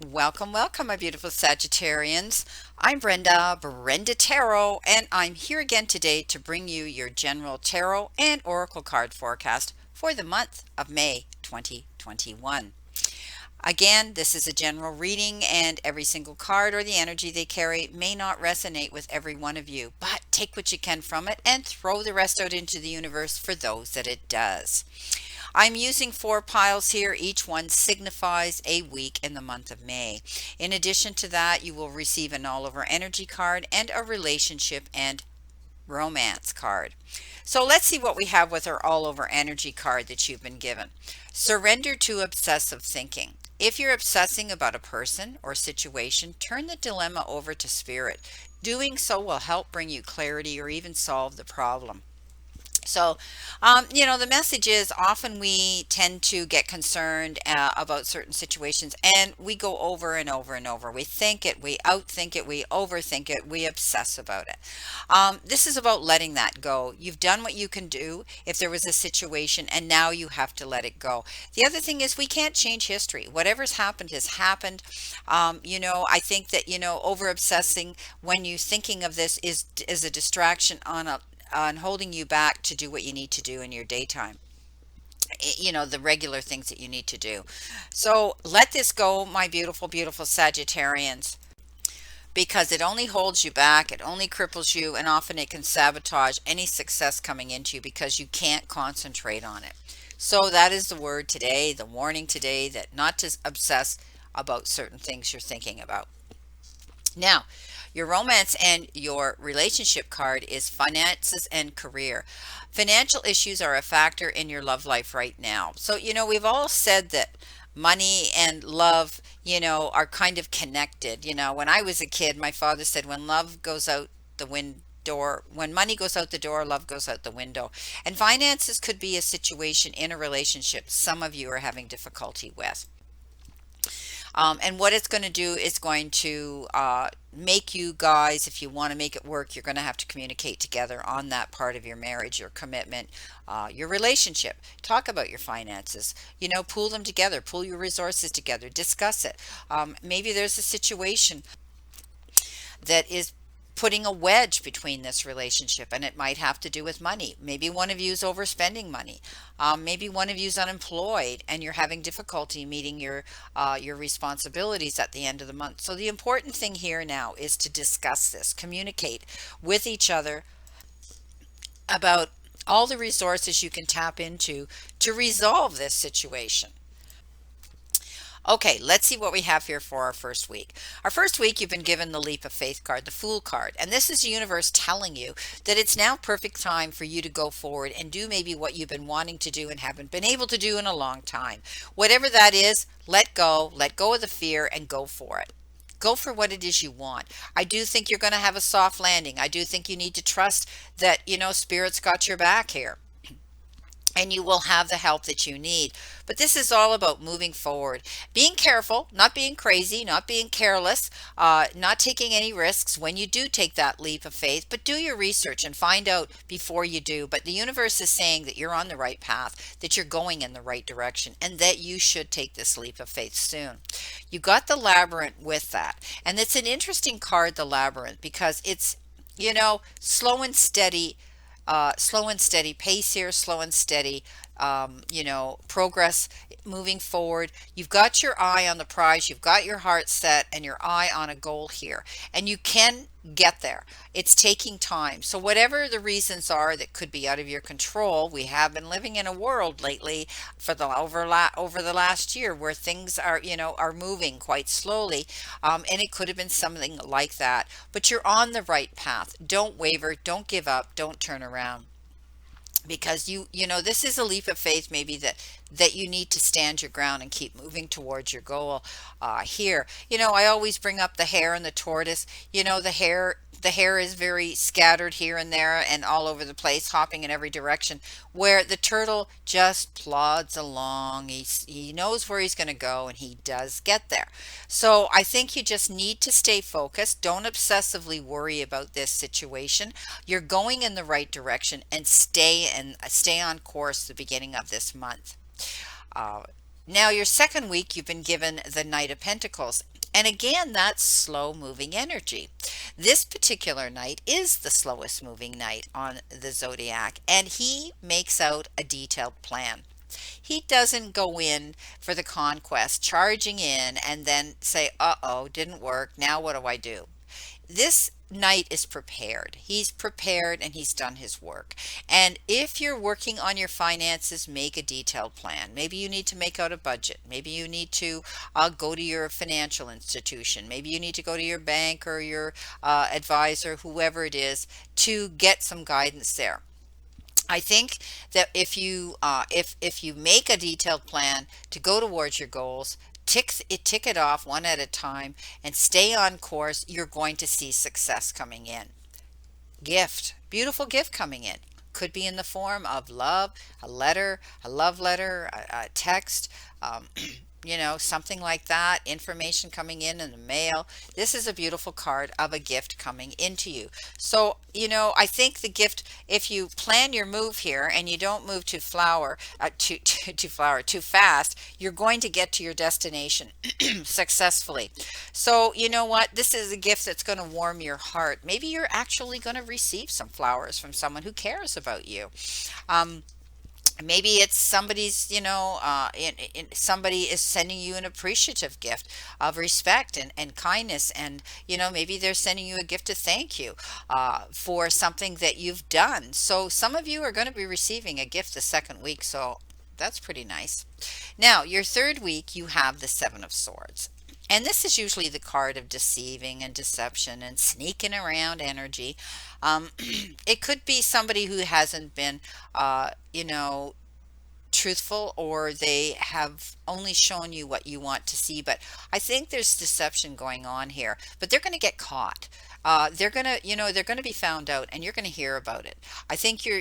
Welcome, welcome, my beautiful Sagittarians. I'm Brenda Tarot, and I'm here again today to bring you your general tarot and oracle card forecast for the month of May 2021. Again, this is a general reading, and every single card or the energy they carry may not resonate with every one of you, but take what you can from it and throw the rest out into the universe for those that it does. I'm using four piles here. Each one signifies a week in the month of May. In addition to that, you will receive an all over energy card and a relationship and romance card. So let's see what we have with our all over energy card that you've been given. Surrender to obsessive thinking. If you're obsessing about a person or situation, turn the dilemma over to spirit. Doing so will help bring you clarity or even solve the problem. So, the message is often we tend to get concerned about certain situations and we go over and over and over. We think it, we outthink it, we overthink it, we obsess about it. This is about letting that go. You've done what you can do if there was a situation and now you have to let it go. The other thing is we can't change history. Whatever's happened has happened. I think that, over obsessing when you thinking of this is a distraction on holding you back to do what you need to do in your daytime. The regular things that you need to do. So let this go, my beautiful, beautiful Sagittarians, because it only holds you back, it only cripples you, and often it can sabotage any success coming into you because you can't concentrate on it. So that is the word today, the warning today, that not to obsess about certain things you're thinking about. Now, your romance and your relationship card is finances and career. Financial issues are a factor in your love life right now. So, we've all said that money and love, are kind of connected. When I was a kid, my father said, when love goes out the window, when money goes out the door, love goes out the window. And finances could be a situation in a relationship some of you are having difficulty with. And what it's going to do is going to make you guys, if you want to make it work, you're going to have to communicate together on that part of your marriage, your commitment, your relationship. Talk about your finances, pool them together, pool your resources together, discuss it. Maybe there's a situation that is putting a wedge between this relationship, and it might have to do with money. Maybe one of you is overspending money. Maybe one of you is unemployed and you're having difficulty meeting your responsibilities at the end of the month. So the important thing here now is to discuss this, communicate with each other about all the resources you can tap into to resolve this situation. Okay, let's see what we have here for our first week. Our first week, you've been given the Leap of Faith card, the Fool card. And this is the universe telling you that it's now perfect time for you to go forward and do maybe what you've been wanting to do and haven't been able to do in a long time. Whatever that is, let go of the fear and go for it. Go for what it is you want. I do think you're going to have a soft landing. I do think you need to trust that, Spirit's got your back here and you will have the help that you need. But this is all about moving forward, being careful, not being crazy, not being careless, not taking any risks when you do take that leap of faith. But do your research and find out before you do. But the universe is saying that you're on the right path, that you're going in the right direction, and that you should take this leap of faith soon. You got the labyrinth with that. And it's an interesting card, the labyrinth, because it's, slow and steady, slow and steady pace here, slow and steady, progress moving forward. You've got your eye on the prize, you've got your heart set and your eye on a goal here, and you can get there. It's taking time. So, whatever the reasons are that could be out of your control, we have been living in a world lately for the over the last year where things are moving quite slowly, and it could have been something like that. But you're on the right path. Don't waver, don't give up, don't turn around, because this is a leap of faith maybe that you need to stand your ground and keep moving towards your goal. Here, I always bring up the hare and the tortoise. The hare is very scattered here and there and all over the place, hopping in every direction, where the turtle just plods along. He knows where he's going to go, and he does get there. So I think you just need to stay focused. Don't obsessively worry about this situation. You're going in the right direction, and stay on course the beginning of this month. Uh, Now, your second week, you've been given the Knight of Pentacles. And again, that's slow moving energy. This particular knight is the slowest moving knight on the zodiac, and he makes out a detailed plan. He doesn't go in for the conquest, charging in and then say, uh oh, didn't work. Now what do I do? This knight is prepared. He's prepared and he's done his work. And if you're working on your finances, make a detailed plan. Maybe you need to make out a budget. Maybe you need to go to your financial institution. Maybe you need to go to your bank or your advisor, whoever it is, to get some guidance there. I think that if you make a detailed plan to go towards your goals, tick it off one at a time, and stay on course, you're going to see success coming in. Gift, beautiful gift coming in. Could be in the form of love, a letter, a love letter, a text, um, something like that, information coming in the mail. This is a beautiful card of a gift coming into you. So, I think the gift, if you plan your move here and you don't move too fast, you're going to get to your destination successfully. So, you know what? This is a gift that's going to warm your heart. Maybe you're actually going to receive some flowers from someone who cares about you. Um, Maybe it's somebody's, somebody is sending you an appreciative gift of respect and kindness. And, maybe they're sending you a gift to thank you for something that you've done. So some of you are going to be receiving a gift the second week. So that's pretty nice. Now, your third week, you have the Seven of Swords. And this is usually the card of deceiving and deception and sneaking around energy. It could be somebody who hasn't been, truthful, or they have only shown you what you want to see. But I think there's deception going on here, but they're going to get caught. They're going to, they're going to be found out, and you're going to hear about it. I think you're,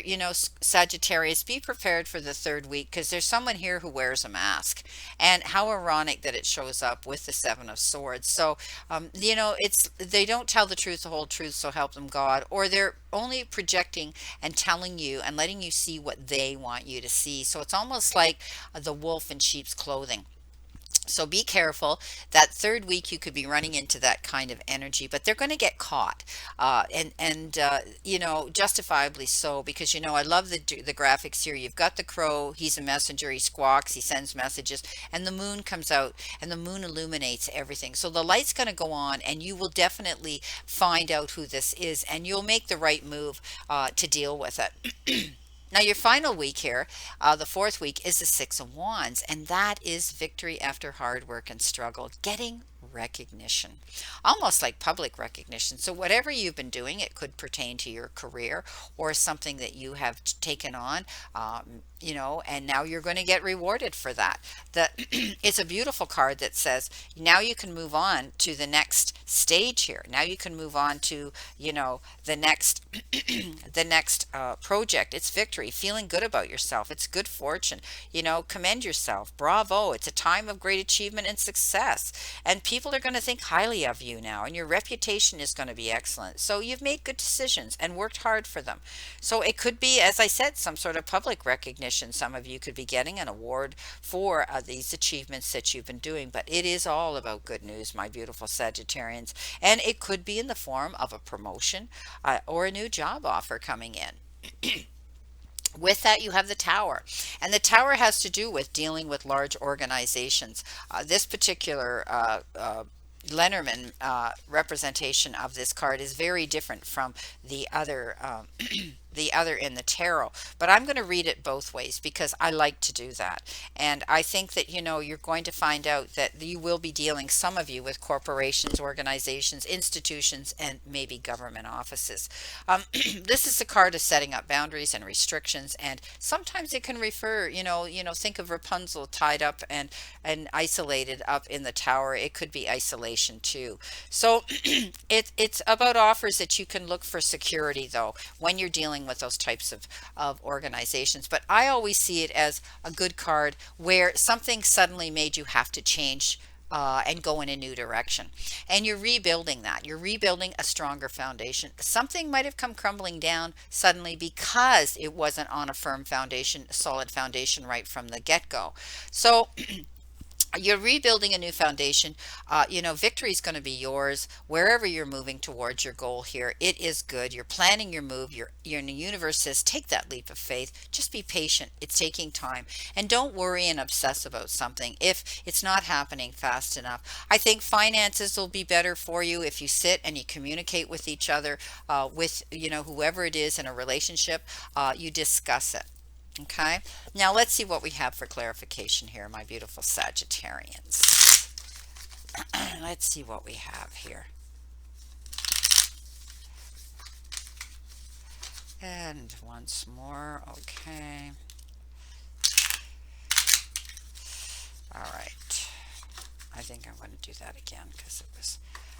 Sagittarius, be prepared for the third week, because there's someone here who wears a mask. And how ironic that it shows up with the Seven of Swords. So, it's, they don't tell the truth, the whole truth, so help them God, or they're only projecting and telling you and letting you see what they want you to see. So it's almost like the wolf in sheep's clothing. So be careful. That third week, you could be running into that kind of energy, but they're going to get caught, justifiably so, because I love the graphics here. You've got the crow. He's a messenger. He squawks. He sends messages, and the moon comes out, and the moon illuminates everything. So the light's going to go on, and you will definitely find out who this is, and you'll make the right move to deal with it. Now, your final week here, the fourth week, is the Six of Wands, and that is victory after hard work and struggle, getting recognition, almost like public recognition. So, whatever you've been doing, it could pertain to your career or something that you have taken on, and now you're going to get rewarded for that. It's a beautiful card that says now you can move on to the next stage here. Now you can move on to, the next the next project. It's victory, feeling good about yourself. It's good fortune. Commend yourself. Bravo. It's a time of great achievement and success. And people are going to think highly of you now, and your reputation is going to be excellent. So you've made good decisions and worked hard for them. So it could be, as I said, some sort of public recognition. Some of you could be getting an award for these achievements that you've been doing. But it is all about good news, my beautiful Sagittarians. And it could be in the form of a promotion or a new job offer coming in. With that, you have the tower, and the tower has to do with dealing with large organizations. This particular Lenormand representation of this card is very different from the other the other in the tarot, but I'm going to read it both ways because I like to do that. And I think that you're going to find out that you will be dealing, some of you, with corporations, organizations, institutions, and maybe government offices. This is the card of setting up boundaries and restrictions, and sometimes it can refer, think of Rapunzel tied up and isolated up in the tower. It could be isolation too. So it's about offers that you can look for security, though, when you're dealing with those types of organizations. But I always see it as a good card where something suddenly made you have to change and go in a new direction. And you're rebuilding that. You're rebuilding a stronger foundation. Something might have come crumbling down suddenly because it wasn't on a firm foundation, a solid foundation right from the get-go. So You're rebuilding a new foundation. Victory is going to be yours wherever you're moving towards your goal here. It is good. You're planning your move. You're in the universe says take that leap of faith. Just be patient. It's taking time. And don't worry and obsess about something if it's not happening fast enough. I think finances will be better for you if you sit and you communicate with each other, with whoever it is in a relationship. You discuss it. Okay, now let's see what we have for clarification here, my beautiful Sagittarians. Let's see what we have here. And once more, okay. All right. I think I'm going to do that again because it was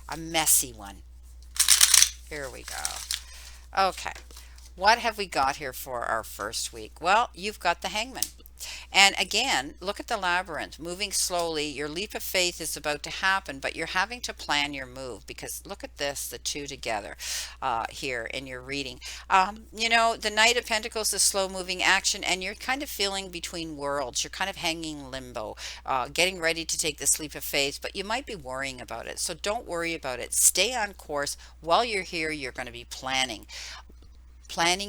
a messy one. Here we go. Okay. What have we got here for our first week? Well, you've got the Hangman. And again, look at the labyrinth, moving slowly. Your leap of faith is about to happen, but you're having to plan your move because look at this, the two together here in your reading. The Knight of Pentacles is slow moving action, and you're kind of feeling between worlds. You're kind of hanging limbo, getting ready to take this leap of faith, but you might be worrying about it. So don't worry about it. Stay on course. While you're here, you're going to be planning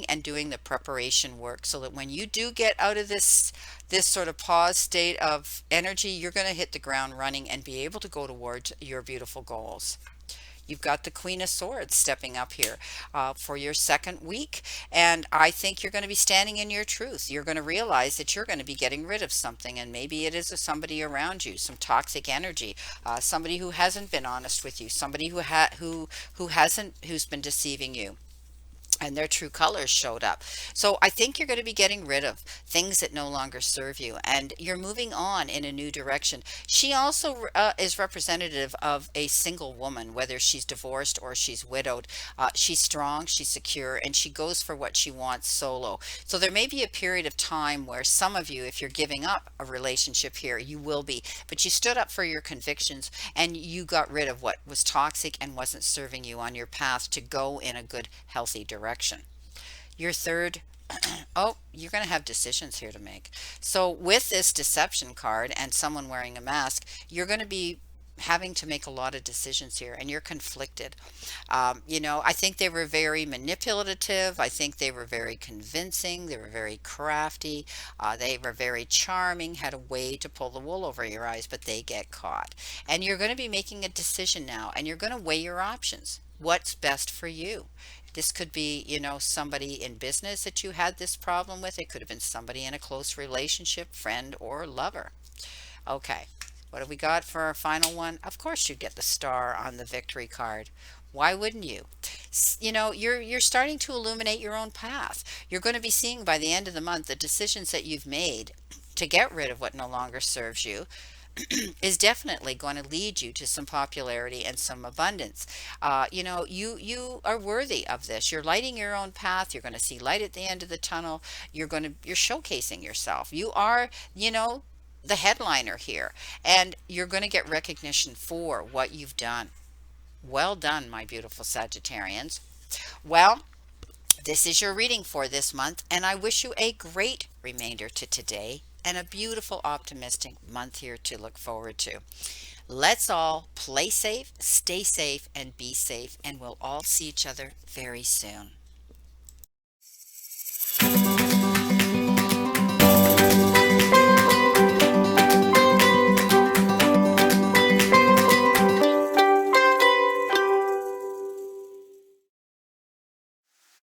and doing the preparation work so that when you do get out of this sort of pause state of energy, you're going to hit the ground running and be able to go towards your beautiful goals. You've got the Queen of Swords stepping up here for your second week. And I think you're going to be standing in your truth. You're going to realize that you're going to be getting rid of something. And maybe it is somebody around you, some toxic energy, somebody who hasn't been honest with you, somebody who's been deceiving you and their true colors showed up. So I think you're going to be getting rid of things that no longer serve you and you're moving on in a new direction. She also is representative of a single woman, whether she's divorced or she's widowed. She's strong, she's secure, and she goes for what she wants solo. So there may be a period of time where some of you, if you're giving up a relationship here, you will be, but you stood up for your convictions and you got rid of what was toxic and wasn't serving you on your path to go in a good, healthy direction. Your third, oh, you're going to have decisions here to make. So with this deception card and someone wearing a mask, you're going to be having to make a lot of decisions here and you're conflicted. I think they were very manipulative. I think they were very convincing. They were very crafty. They were very charming, had a way to pull the wool over your eyes, but they get caught. And you're going to be making a decision now and you're going to weigh your options. What's best for you? This could be, somebody in business that you had this problem with. It could have been somebody in a close relationship, friend or lover. Okay, what have we got for our final one? Of course you get the star on the victory card. Why wouldn't you? You're starting to illuminate your own path. You're going to be seeing by the end of the month the decisions that you've made to get rid of what no longer serves you is definitely going to lead you to some popularity and some abundance. You are worthy of this. You're lighting your own path. You're going to see light at the end of the tunnel. You're showcasing yourself. You are, the headliner here, and you're going to get recognition for what you've done. Well done, my beautiful Sagittarians. Well, this is your reading for this month, and I wish you a great remainder to today and a beautiful, optimistic month here to look forward to. Let's all play safe, stay safe, and be safe, and we'll all see each other very soon.